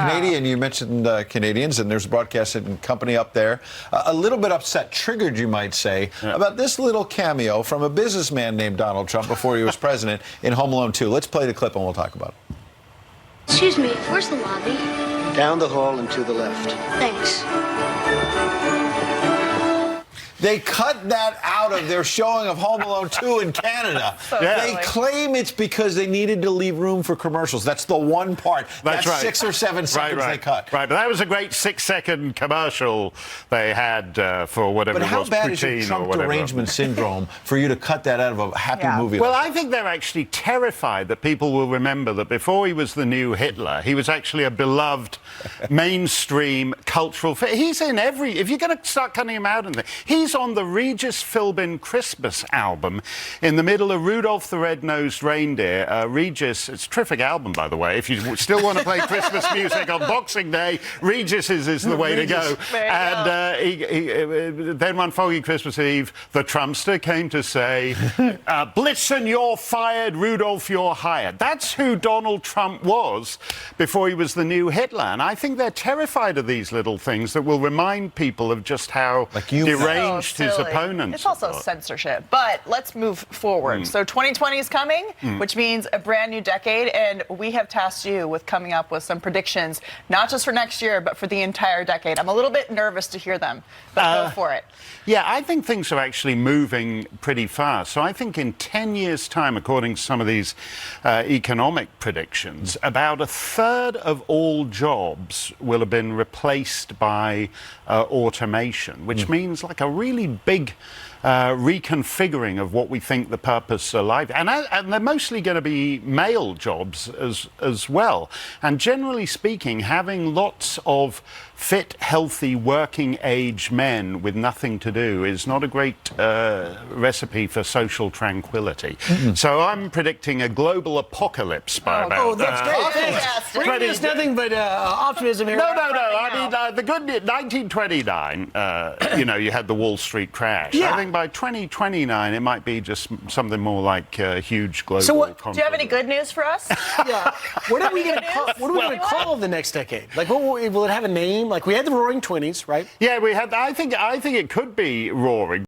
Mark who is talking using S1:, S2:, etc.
S1: Canadian, you mentioned Canadians, and there's a broadcasting company up there. A little bit upset, triggered, you might say, about this little cameo from a businessman named Donald Trump before he was president in Home Alone 2. Let's play the clip and we'll talk about it.
S2: Excuse me, where's the lobby?
S3: Down the hall and to the left.
S2: Thanks.
S1: They cut that out of their showing of Home Alone 2 in Canada. They claim it's because they needed to leave room for commercials. That's the one part. That's right. 6 or 7 seconds they cut.
S4: Right, but that was a great 6-second commercial they had for whatever it was.
S1: But how bad is your Trump derangement syndrome for you to cut that out of a happy movie?
S4: Well, I think they're actually terrified that people will remember that before he was the new Hitler, he was actually a beloved mainstream cultural figure. He's in every... If you're going to start cutting him out, he's on the Regis Philbin Christmas album in the middle of Rudolph the Red-Nosed Reindeer. Regis, it's a terrific album, by the way. If you still want to play Christmas music on Boxing Day, Regis is the way to go. And then one foggy Christmas Eve, the Trumpster came to say, Blitzen, you're fired, Rudolph, you're hired. That's who Donald Trump was before he was the new Hitler. And I think they're terrified of these little things that will remind people of just how deranged his opponents.
S5: It's also censorship. But let's move forward. So 2020 is coming, which means a brand new decade, and we have tasked you with coming up with some predictions, not just for next year, but for the entire decade. I'm a little bit nervous to hear them, but go for it.
S4: Yeah, I think things are actually moving pretty fast. So I think in 10 years' time, according to some of these economic predictions, about a third of all jobs will have been replaced by automation, which means like a really big reconfiguring of what we think the purpose of life. And they're mostly going to be male jobs as well. And generally speaking, having lots of fit, healthy, working-age men with nothing to do is not a great recipe for social tranquility. So I'm predicting a global apocalypse by about...
S6: Oh, that's great. Bringing us nothing but optimism here.
S4: No. I mean, the good news, 1929, you had the Wall Street crash. I think by 2029, it might be just something more like a huge global conflict.
S5: Do you have any good news for us?
S6: What are we going to call the next decade? Like, will it have a name? Like, we had the Roaring Twenties, right?
S4: Yeah, we had. I think it could be Roaring.